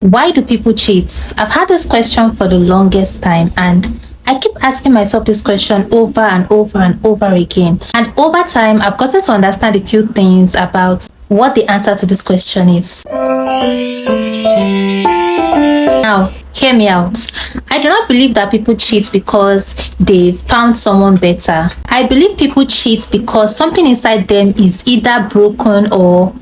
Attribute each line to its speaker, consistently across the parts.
Speaker 1: Why do people cheat? I've had this question for the longest time, and I keep asking myself this question over and over and over again. And over time, I've gotten to understand a few things about what the answer to this question is. Now, hear me out. I do not believe that people cheat because they found someone better. I believe people cheat because something inside them is either broken or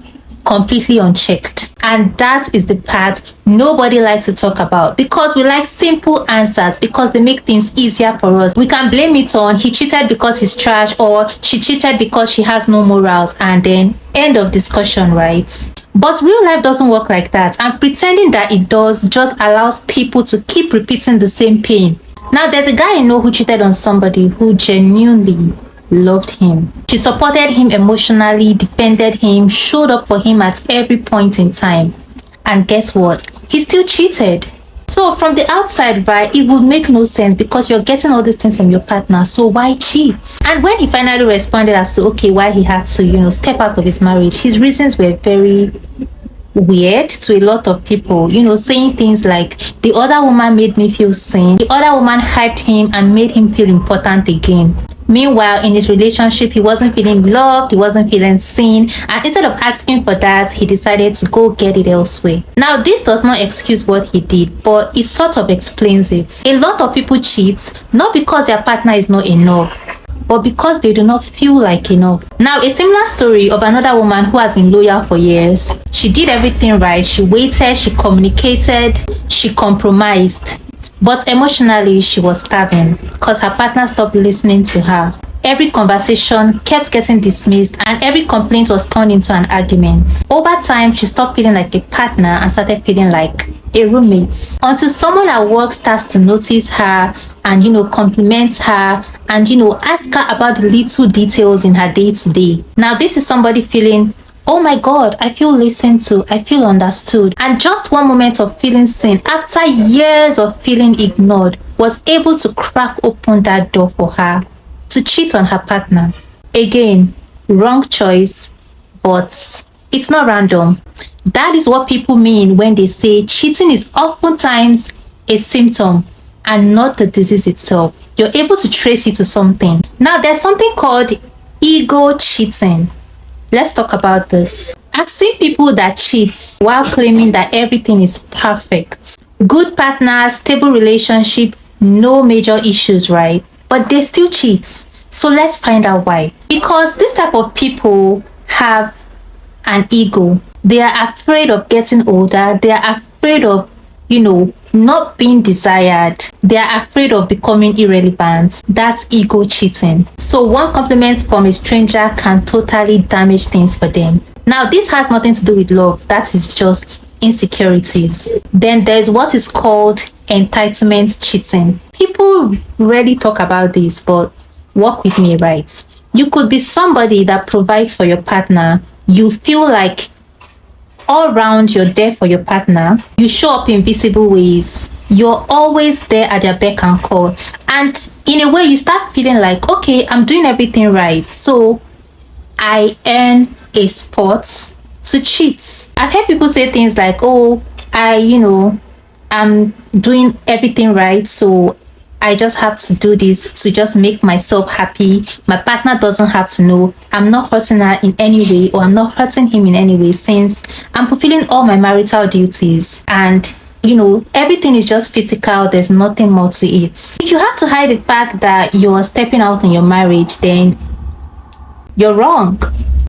Speaker 1: completely unchecked. And that is the part nobody likes to talk about, because we like simple answers, because they make things easier for us. We can blame it on he cheated because he's trash, or she cheated because she has no morals, and then end of discussion, right? But real life doesn't work like that, and pretending that it does just allows people to keep repeating the same pain. Now, there's a guy I know who cheated on somebody who genuinely loved him. She supported him emotionally, defended him, showed up for him at every point in time. And guess what? He still cheated. So from the outside, right, it would make no sense because you're getting all these things from your partner. So why cheat? And when he finally responded as to, okay, why he had to, step out of his marriage, his reasons were very weird to a lot of people, saying things like, the other woman made me feel seen, the other woman hyped him and made him feel important again. Meanwhile, in his relationship, he wasn't feeling loved, he wasn't feeling seen, and instead of asking for that, he decided to go get it elsewhere. Now, this does not excuse what he did, but it sort of explains it. A lot of people cheat, not because their partner is not enough, but because they do not feel like enough. Now, a similar story of another woman who has been loyal for years. She did everything right. She waited, she communicated, she compromised. But emotionally, she was starving because her partner stopped listening to her. Every conversation kept getting dismissed, and every complaint was turned into an argument. Over time, she stopped feeling like a partner and started feeling like a roommate. Until someone at work starts to notice her and, compliment her and, ask her about the little details in her day-to-day. Now, this is somebody feeling, oh my God, I feel listened to, I feel understood. And just one moment of feeling seen after years of feeling ignored was able to crack open that door for her to cheat on her partner. Again, wrong choice, but it's not random. That is what people mean when they say cheating is oftentimes a symptom and not the disease itself. You're able to trace it to something. Now, there's something called ego cheating. Let's talk about this. I've seen people that cheat while claiming that everything is perfect. Good partner, stable relationship, no major issues, right? But they still cheat. So let's find out why. Because this type of people have an ego. They are afraid of getting older. They are afraid of, not being desired. They are afraid of becoming irrelevant. That's ego cheating. So one compliment from a stranger can totally damage things for them. Now, this has nothing to do with love. That is just insecurities. Then there's what is called entitlement cheating. People rarely talk about this, but work with me, right? You could be somebody that provides for your partner. You feel like all round you're there for your partner. You show up in visible ways. You're always there at their beck and call. And in a way, you start feeling like, okay, I'm doing everything right. So I earn a spot to cheat. I've heard people say things like, oh, I'm doing everything right, so I just have to do this to just make myself happy. My partner doesn't have to know. I'm not hurting her in any way, or I'm not hurting him in any way, since I'm fulfilling all my marital duties. And everything is just physical. There's nothing more to it. If you have to hide the fact that you're stepping out in your marriage, then you're wrong.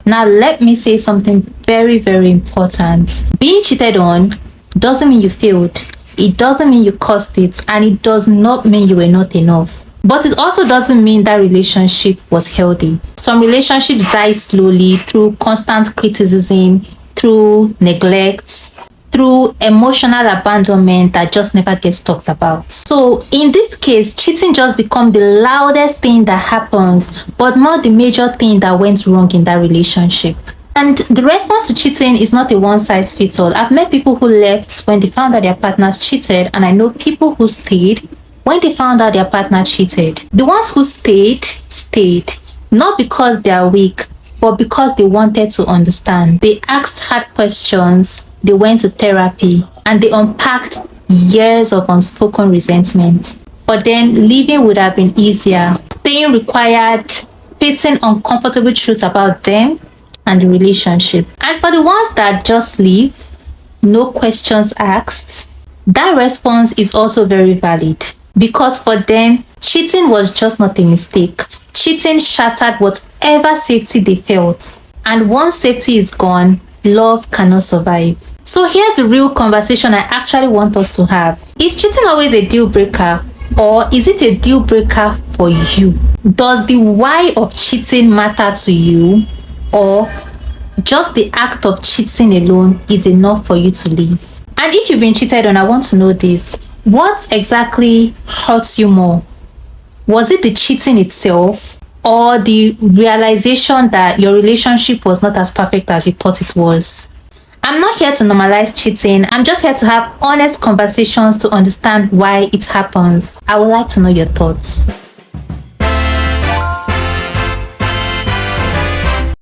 Speaker 1: Now, let me say something very, very important. Being cheated on doesn't mean you failed. It doesn't mean you caused it, and it does not mean you were not enough. But it also doesn't mean that relationship was healthy. Some relationships die slowly through constant criticism, through neglect, through emotional abandonment that just never gets talked about. So in this case, cheating just becomes the loudest thing that happens, but not the major thing that went wrong in that relationship. And the response to cheating is not a one-size-fits-all. I've met people who left when they found out their partners cheated, and I know people who stayed when they found out their partner cheated. The ones who stayed, not because they are weak, but because they wanted to understand. They asked hard questions, they went to therapy, and they unpacked years of unspoken resentment. For them, leaving would have been easier. Staying required facing uncomfortable truths about them and the relationship. And for the ones that just leave, no questions asked, that response is also very valid because for them, cheating was just not a mistake. Cheating shattered whatever safety they felt. And once safety is gone, love cannot survive. So here's the real conversation I actually want us to have. Is cheating always a deal breaker, or is it a deal breaker for you? Does the why of cheating matter to you, or just the act of cheating alone is enough for you to leave? And if you've been cheated on, I want to know this. What exactly hurts you more? Was it the cheating itself, or the realization that your relationship was not as perfect as you thought it was? I'm not here to normalize cheating. I'm just here to have honest conversations to understand why it happens. I would like to know your thoughts.